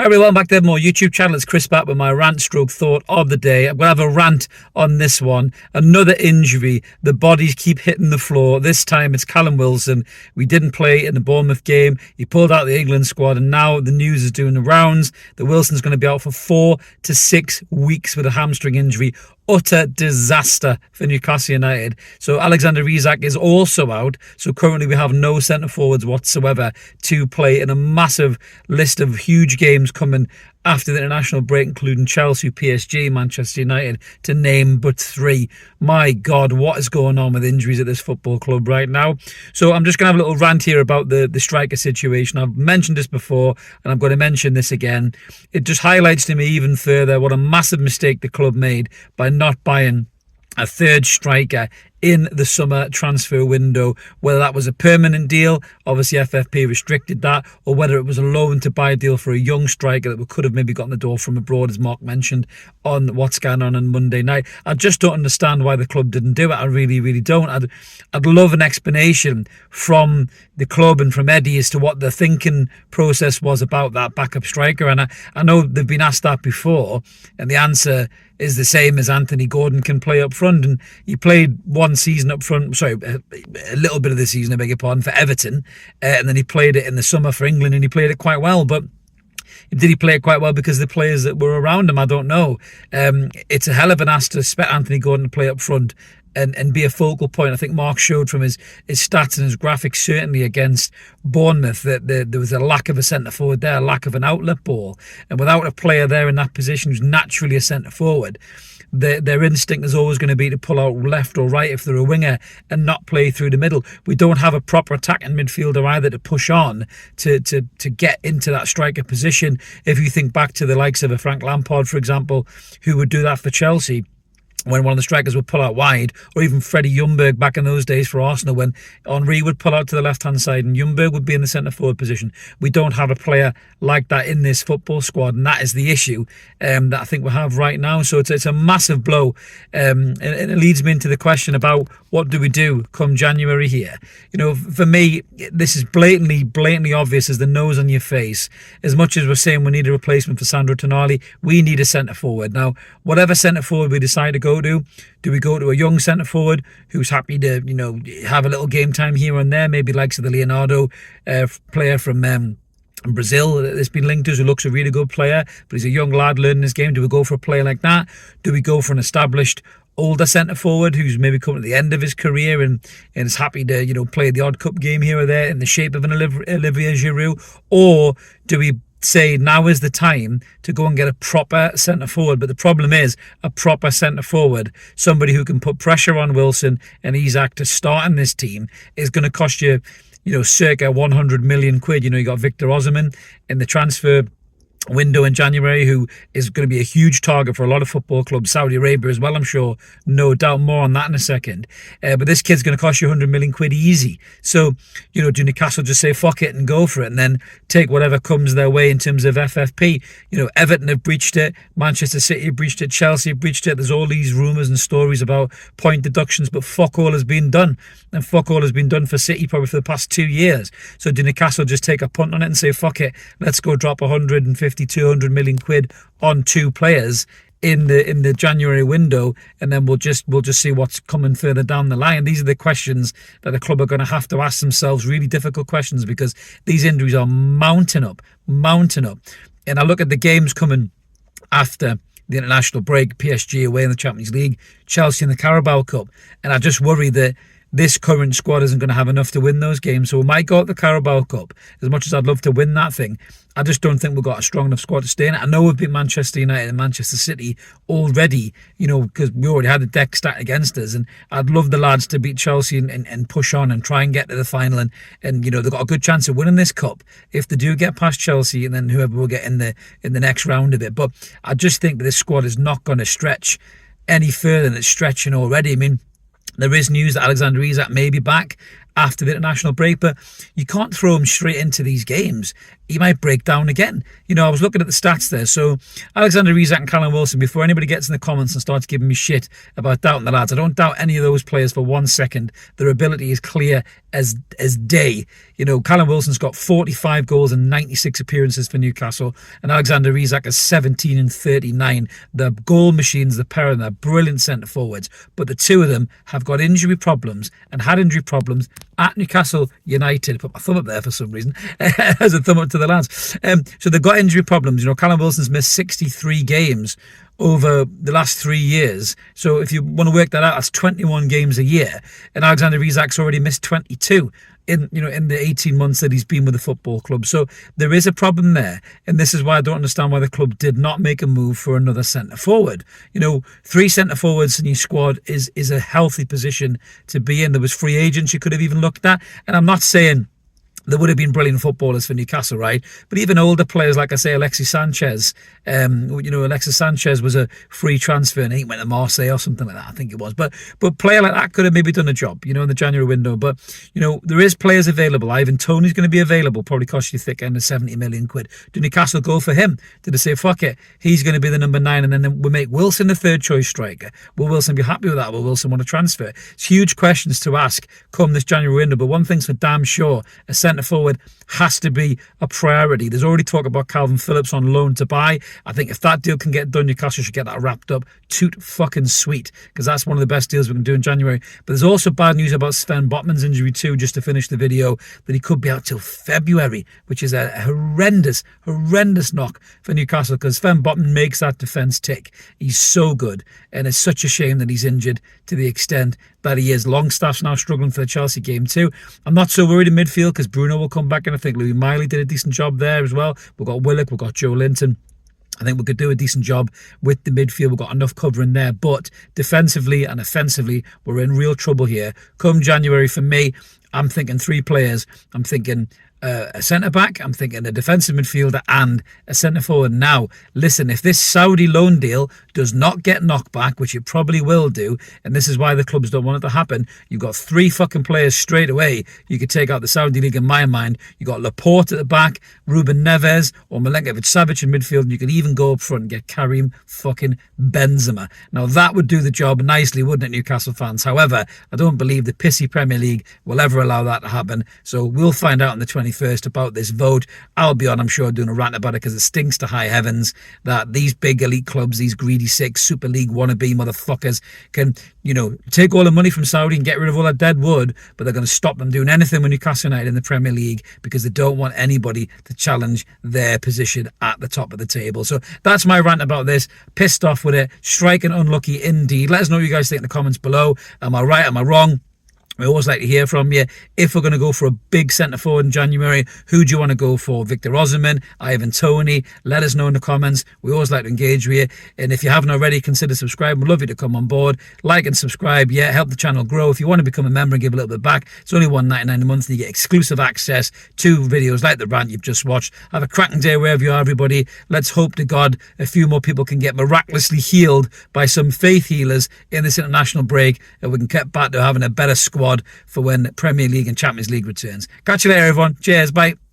Hi, welcome back to more YouTube channel. It's Chris back with my rant stroke thought of the day. I'm going to have a rant on this one. Another injury. The bodies keep hitting the floor. This time it's Callum Wilson. We didn't play in the Bournemouth game. He pulled out the England squad, and now the news is doing the rounds that Wilson's going to be out for 4 to 6 weeks with a hamstring injury. Utter disaster for Newcastle United. So Alexander Isak is also out. So currently we have no centre forwards whatsoever to play in a massive list of huge games coming after the international break, including Chelsea, PSG, Manchester United, to name but 3. My God, what is going on with injuries at this football club right now? So I'm just going to have a little rant here about the striker situation. I've mentioned this before, and I'm going to mention this again. It just highlights to me even further what a massive mistake the club made by not buying a third striker in the summer transfer window, whether that was a permanent deal, obviously FFP restricted that, or whether it was a loan to buy deal for a young striker that we could have maybe gotten the door from abroad, as Mark mentioned on What's Going On Monday night. I just don't understand why the club didn't do it. I really, really don't. I'd love an explanation from the club and from Eddie as to what the thinking process was about that backup striker. And I know they've been asked that before, and the answer is the same as Anthony Gordon can play up front, and he played one season up front, a little bit of the season, I beg your pardon, for Everton, and then he played it in the summer for England, and he played it quite well. But did he play it quite well because of the players that were around him? I don't know. It's a hell of an ask to expect Anthony Gordon to play up front and be a focal point. I think Mark showed from his stats and his graphics, certainly against Bournemouth, that there was a lack of a centre forward there, a lack of an outlet ball. And without a player there in that position who's naturally a centre forward, their instinct is always going to be to pull out left or right if they're a winger and not play through the middle. We don't have a proper attacking midfielder either to push on to get into that striker position. If you think back to the likes of a Frank Lampard, for example, who would do that for Chelsea, when one of the strikers would pull out wide, or even Freddie Ljungberg back in those days for Arsenal, when Henry would pull out to the left-hand side and Ljungberg would be in the centre-forward position. We don't have a player like that in this football squad, and that is the issue that I think we have right now. So it's a massive blow, and it leads me into the question about what do we do come January here. You know, for me, this is blatantly obvious as the nose on your face. As much as we're saying we need a replacement for Sandro Tonali, we need a centre-forward. Now, whatever centre-forward we decide to go to, do we go to a young centre forward who's happy to, you know, have a little game time here and there, maybe likes of the Leonardo player from Brazil that's been linked to, who looks a really good player, but he's a young lad learning this game? Do we go for a player like that? Do we go for an established older centre forward who's maybe coming to the end of his career and is happy to, you know, play the odd cup game here or there in the shape of an Olivier Giroud? Or do we say now is the time to go and get a proper centre forward? But the problem is, a proper centre forward, somebody who can put pressure on Wilson and Isak to start in this team, is going to cost you, you know, circa 100 million quid. You know, you got Victor Osimhen in the transfer window in January, who is going to be a huge target for a lot of football clubs, Saudi Arabia as well, I'm sure, no doubt. More on that in a second. But this kid's going to cost you 100 million quid easy. So, you know, do Newcastle just say fuck it and go for it and then take whatever comes their way in terms of FFP? You know, Everton have breached it, Manchester City have breached it, Chelsea have breached it. There's all these rumours and stories about point deductions, but fuck all has been done. And fuck all has been done for City probably for the past 2 years. So do Newcastle just take a punt on it and say fuck it, let's go drop 150-200 million quid on 2 players in the January window, and then we'll just see what's coming further down the line? These are the questions that the club are going to have to ask themselves, really difficult questions, because these injuries are mounting up. And I look at the games coming after the international break: PSG away in the Champions League, Chelsea in the Carabao Cup, and I just worry that this current squad isn't going to have enough to win those games. So we might go at the Carabao Cup. As much as I'd love to win that thing, I just don't think we've got a strong enough squad to stay in it. I know we've beat Manchester United and Manchester City already, you know, because we already had the deck stacked against us. And I'd love the lads to beat Chelsea and push on and try and get to the final. And you know, they've got a good chance of winning this cup if they do get past Chelsea, and then whoever will get in the next round of it. But I just think that this squad is not going to stretch any further than it's stretching already. I mean, there is news that Alexander Isak may be back after the international break, but you can't throw him straight into these games. He might break down again. You know, I was looking at the stats there. So Alexander Isak and Callum Wilson, before anybody gets in the comments and starts giving me shit about doubting the lads, I don't doubt any of those players for 1 second. Their ability is clear as day. You know, Callum Wilson's got 45 goals and 96 appearances for Newcastle, and Alexander Isak has 17 and 39. They're goal machines, the pair of them. They're brilliant centre forwards, but the two of them have got injury problems and had injury problems at Newcastle United. Put my thumb up there for some reason as a thumb up to the lads. So they've got injury problems. You know, Callum Wilson's missed 63 games over the last 3 years. So if you want to work that out, that's 21 games a year. And Alexander Isak's already missed 22 in the 18 months that he's been with the football club. So there is a problem there. And this is why I don't understand why the club did not make a move for another centre forward. You know, 3 centre forwards in your squad is a healthy position to be in. There was free agents you could have even looked at. And I'm not saying there would have been brilliant footballers for Newcastle, right? But even older players, like I say, Alexis Sanchez. Alexis Sanchez was a free transfer and he went to Marseille or something like that, I think it was. But a player like that could have maybe done a job, in the January window. But, there is players available. Ivan Toney's going to be available, probably cost you thick end of 70 million quid. Do Newcastle go for him? Did they say, fuck it, he's going to be the number 9 and then we make Wilson the third choice striker? Will Wilson be happy with that? Will Wilson want to transfer? It's huge questions to ask come this January window. But one thing's for damn sure, a centre forward has to be a priority. There's already talk about Calvin Phillips on loan to buy. I think if that deal can get done, Newcastle should get that wrapped up toot fucking sweet, because that's one of the best deals we can do in January. But there's also bad news about Sven Botman's injury too, just to finish the video, that he could be out till February, which is a horrendous knock for Newcastle, because Sven Botman makes that defence tick. He's so good, and it's such a shame that he's injured to the extent that he is. Longstaff's now struggling for the Chelsea game too. I'm not so worried in midfield because Bruno will come back, and I think Louis Miley did a decent job there as well. We've got Willock, we've got Joe Linton. I think we could do a decent job with the midfield. We've got enough cover in there, but defensively and offensively, we're in real trouble here. Come January, for me, I'm thinking 3 players. I'm thinking a centre-back, I'm thinking a defensive midfielder and a centre-forward. Now, listen, if this Saudi loan deal does not get knocked back, which it probably will do, and this is why the clubs don't want it to happen, you've got 3 fucking players straight away. You could take out the Saudi League in my mind. You got Laporte at the back, Ruben Neves or Milenkovic-Savic in midfield, and you could even go up front and get Karim fucking Benzema. Now, that would do the job nicely, wouldn't it, Newcastle fans? However, I don't believe the pissy Premier League will ever allow that to happen. So we'll find out on the 21st about this vote. I'll be on, I'm sure, doing a rant about it because it stinks to high heavens that these big elite clubs, these greedy 6 Super League wannabe motherfuckers can, take all the money from Saudi and get rid of all that dead wood, but they're going to stop them doing anything with Newcastle United in the Premier League because they don't want anybody to challenge their position at the top of the table. So that's my rant about this. Pissed off with it. Striking unlucky indeed. Let us know what you guys think in the comments below. Am I right? Am I wrong? We always like to hear from you. If we're going to go for a big centre forward in January, who do you want to go for? Victor Osimhen, Ivan Toney? Let us know in the comments. We always like to engage with you. And if you haven't already, consider subscribing. We'd love you to come on board. Like and subscribe. Yeah, help the channel grow. If you want to become a member and give a little bit back, it's only $1.99 a month and you get exclusive access to videos like the rant you've just watched. Have a cracking day wherever you are, everybody. Let's hope to God a few more people can get miraculously healed by some faith healers in this international break, and we can get back to having a better squad for when Premier League and Champions League returns. Catch you later, everyone. Cheers. Bye.